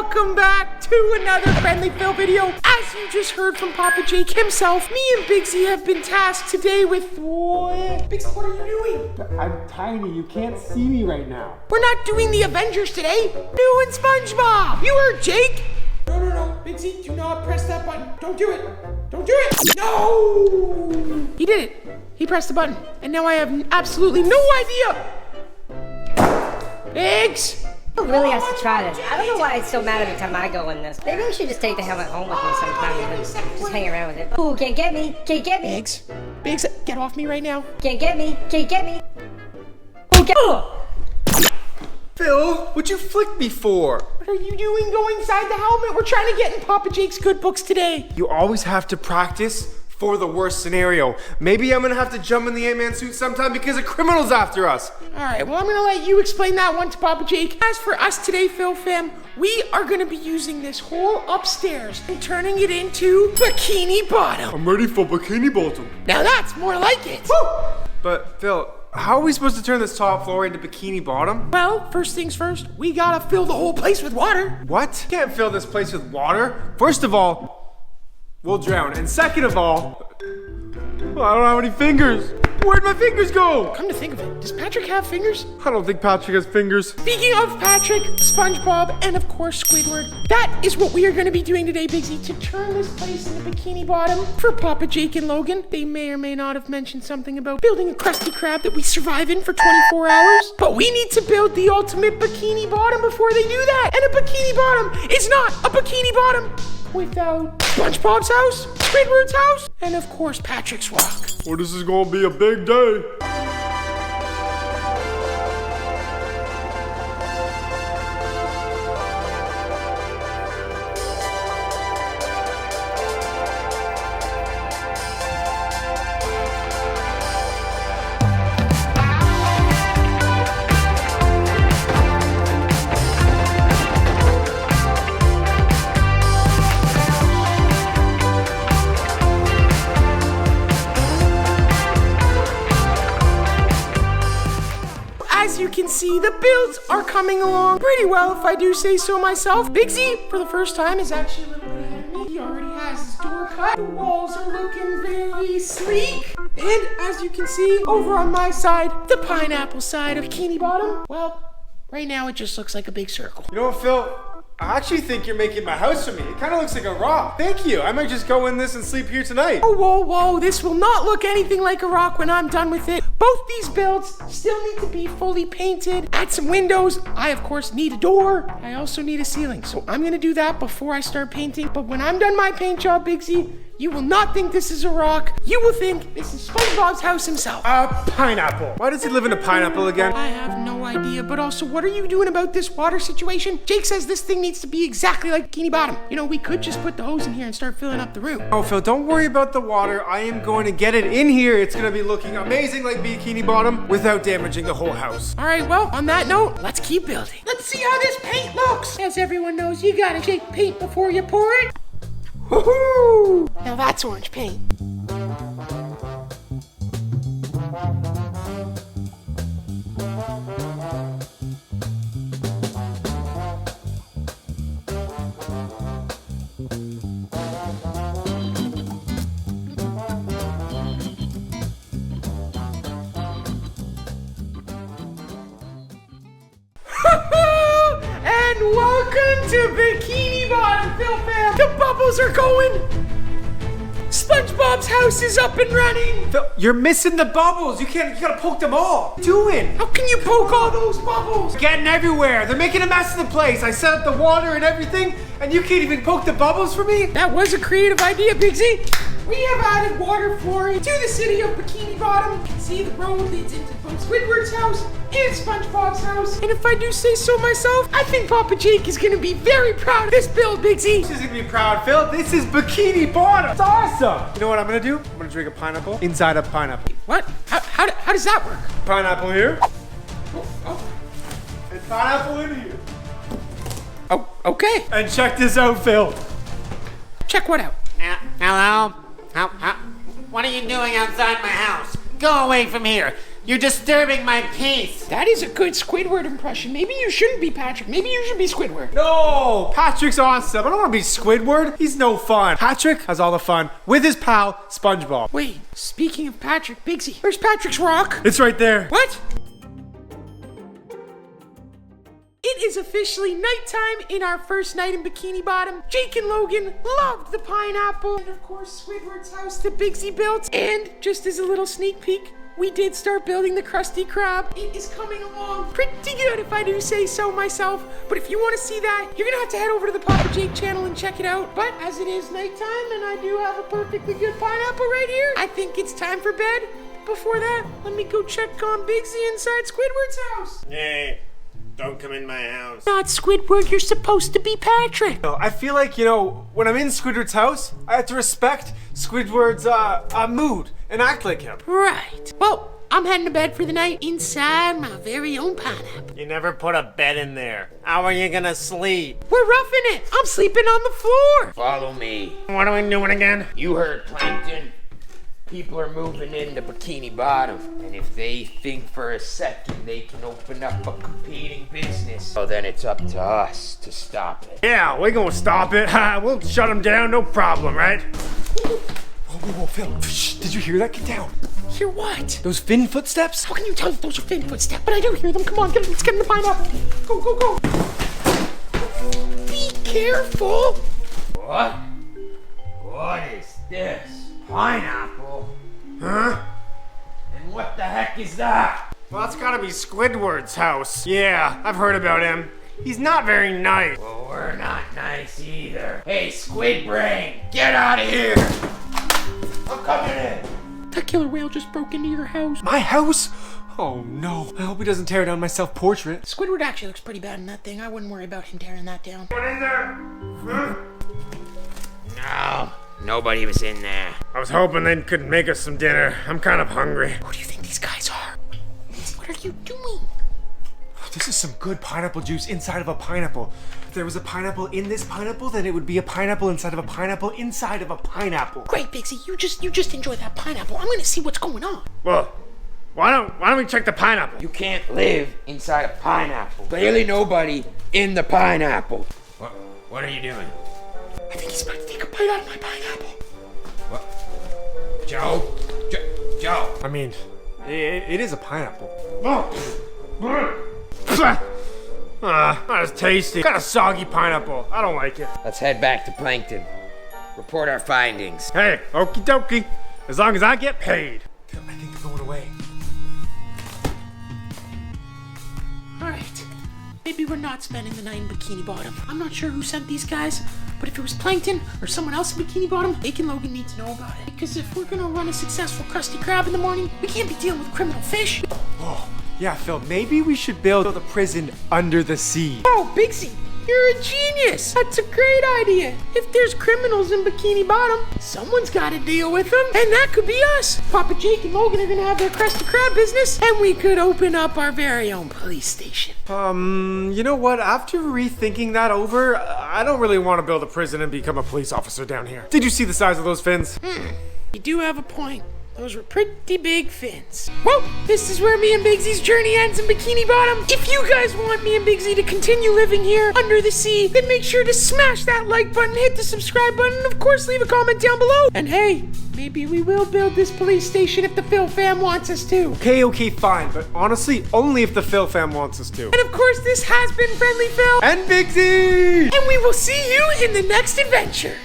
welcome back to another Friendly Phil video. As you just heard from Papa Jake himself, me and Bigsy have been tasked today with what? Bigsy, what are you doing? I'm tiny, you can't see me right now. We're not doing the Avengers today, doing SpongeBob. You heard Jake? No, Bigsy, do not press that button. Don't do it. Don't do it. No! He did it. He pressed the button, and now I have absolutely no idea. Biggs! Phil really has to try this. I don't know why it's so mad every time I go in this. Maybe I should just take the helmet home with me sometime and just hang around with it. Ooh, can't get me. Can't get me. Biggs, get off me right now. Can't get me. Can't get me. Ooh, get Phil, what'd you flick me for? What are you doing? Go inside the helmet. We're trying to get in Papa Jake's good books today. You always have to practice for the worst scenario. Maybe I'm gonna have to jump in the Ant-Man suit sometime because a criminal's after us. All right, well, I'm gonna let you explain that one to Papa Jake. As for us today, Phil Famm, we are gonna be using this whole upstairs and turning it into Bikini Bottom. I'm ready for Bikini Bottom. Now that's more like it. Woo! But Phil, how are we supposed to turn this top floor into Bikini Bottom? Well, first things first, we gotta fill the whole place with water. What? Can't fill this place with water. First of all, we'll drown. And second of all, I don't have any fingers. Where'd my fingers go? Come to think of it, does Patrick have fingers? I don't think Patrick has fingers. Speaking of Patrick, SpongeBob, and of course Squidward, that is what we are going to be doing today, Bigsy, to turn this place into Bikini Bottom for Papa Jake and Logan. They may or may not have mentioned something about building a Krusty Krab that we survive in for 24 hours, but we need to build the ultimate Bikini Bottom before they do that. And a Bikini Bottom is not a Bikini Bottom without SpongeBob's house, Squidward's house, and of course Patrick's rock. Well, this is gonna be a big day. As you can see, the builds are coming along pretty well, if I do say so myself. Bigsy, for the first time, is actually a little bit ahead of me. He already has his door cut. The walls are looking very sleek. And as you can see, over on my side, the pineapple side of Bikini Bottom, well, right now it just looks like a big circle. You know what, Phil? I actually think you're making my house for me. It kind of looks like a rock. Thank you. I might just go in this and sleep here tonight. Oh, whoa. This will not look anything like a rock when I'm done with it. Both these builds still need to be fully painted. Add some windows. I, of course, need a door. I also need a ceiling. So I'm going to do that before I start painting. But when I'm done my paint job, Bigsy, you will not think this is a rock. You will think this is SpongeBob's house himself. A pineapple. Why does he live in a pineapple again? I have no idea, but also, what are you doing about this water situation? Jake says this thing needs to be exactly like Bikini Bottom. You know, we could just put the hose in here and start filling up the room. Oh, Phil, don't worry about the water. I am going to get it in here. It's going to be looking amazing like Bikini Bottom without damaging the whole house. All right, well, on that note, let's keep building. Let's see how this paint looks. As everyone knows, you gotta shake paint before you pour it. Woohoo! Now that's orange paint. And welcome to Bikini Bottom, Phil Famm. The bubbles are going. SpongeBob's house is up and running. Phil, you're missing the bubbles. You gotta poke them all. Do it. How can you poke all those bubbles? Getting everywhere. They're making a mess of the place. I set up the water and everything, and you can't even poke the bubbles for me? That was a creative idea, Bigsy. We have added water flooring to the city of Bikini Bottom. You can see the road leads into both Squidward's house and SpongeBob's house. And if I do say so myself, I think Papa Jake is gonna be very proud of this build, Bigsy. This is gonna be proud, Phil. This is Bikini Bottom. It's awesome. You know what I'm gonna do? I'm gonna drink a pineapple inside a pineapple. What? How does that work? Pineapple here. Oh. And pineapple in here. Oh, okay. And check this out, Phil. Check what out? Hello? What are you doing outside my house? Go away from here. You're disturbing my peace. That is a good Squidward impression. Maybe you shouldn't be Patrick. Maybe you should be Squidward. No, Patrick's awesome. I don't want to be Squidward. He's no fun. Patrick has all the fun with his pal, SpongeBob. Wait, speaking of Patrick, Bigsy, where's Patrick's rock? It's right there. What? It is officially nighttime in our first night in Bikini Bottom. Jake and Logan loved the pineapple. And of course, Squidward's house that Bigsy built. And just as a little sneak peek, we did start building the Krusty Krab. It is coming along pretty good if I do say so myself. But if you want to see that, you're gonna have to head over to the Papa Jake channel and check it out. But as it is nighttime and I do have a perfectly good pineapple right here, I think it's time for bed. Before that, let me go check on Bigsy inside Squidward's house. Hey, don't come in my house. Not Squidward, you're supposed to be Patrick. I feel like, when I'm in Squidward's house, I have to respect Squidward's mood and act like him. Right. Well, I'm heading to bed for the night inside my very own pineapple. You never put a bed in there. How are you gonna sleep? We're roughing it. I'm sleeping on the floor. Follow me. What are we doing again? You heard Plankton. People are moving into Bikini Bottom, and if they think for a second they can open up a competing business, well then it's up to us to stop it. Yeah, we're gonna stop it. We'll shut him down, no problem, right? Whoa, Phil. Shh, did you hear that? Get down. Hear what? Those Finn footsteps? How can you tell if those are Finn footsteps? But I do hear them. Come on, let's get in the pineapple. Go. Be careful. What? What is this? Pineapple? Huh? And what the heck is that? Well, that's gotta be Squidward's house. Yeah, I've heard about him. He's not very nice. Well, we're not nice either. Hey, Squid Brain, get out of here! I'm coming in. That killer whale just broke into your house. My house? Oh no. I hope he doesn't tear down my self-portrait. Squidward actually looks pretty bad in that thing. I wouldn't worry about him tearing that down. What in there? Huh? No, nobody was in there. I was hoping they could make us some dinner. I'm kind of hungry. Who do you think these guys are? What are you doing? This is some good pineapple juice inside of a pineapple. If there was a pineapple in this pineapple, then it would be a pineapple inside of a pineapple inside of a pineapple. Great, Bigsy. You just enjoy that pineapple. I'm gonna see what's going on. Well, why don't we check the pineapple? You can't live inside a pineapple. Clearly nobody in the pineapple. What are you doing? I think he's about to take a bite out of my pineapple. What? Joe? I mean, it is a pineapple. That's tasty. Kind of soggy pineapple. I don't like it. Let's head back to Plankton. Report our findings. Hey, okie dokie. As long as I get paid. I think they're going away. Alright. Maybe we're not spending the night in Bikini Bottom. I'm not sure who sent these guys, but if it was Plankton or someone else in Bikini Bottom, Jake and Logan need to know about it. Because if we're gonna run a successful Krusty Krab in the morning, we can't be dealing with criminal fish. Oh, yeah, Phil, maybe we should build a prison under the sea. Oh, Bigsy, you're a genius. That's a great idea. If there's criminals in Bikini Bottom, someone's got to deal with them, and that could be us. Papa Jake and Logan are gonna have their Krusty Krab business, and we could open up our very own police station. You know what? After rethinking that over, I don't really want to build a prison and become a police officer down here. Did you see the size of those fins? You do have a point. Those were pretty big fins. Well, this is where me and Bigsy's journey ends in Bikini Bottom. If you guys want me and Bigsy to continue living here under the sea, then make sure to smash that like button, hit the subscribe button, and of course leave a comment down below. And hey, maybe we will build this police station if the Phil Famm wants us to. Okay, fine. But honestly, only if the Phil Famm wants us to. And of course, this has been Friendly Phil And Bigsy! and we will see you in the next adventure.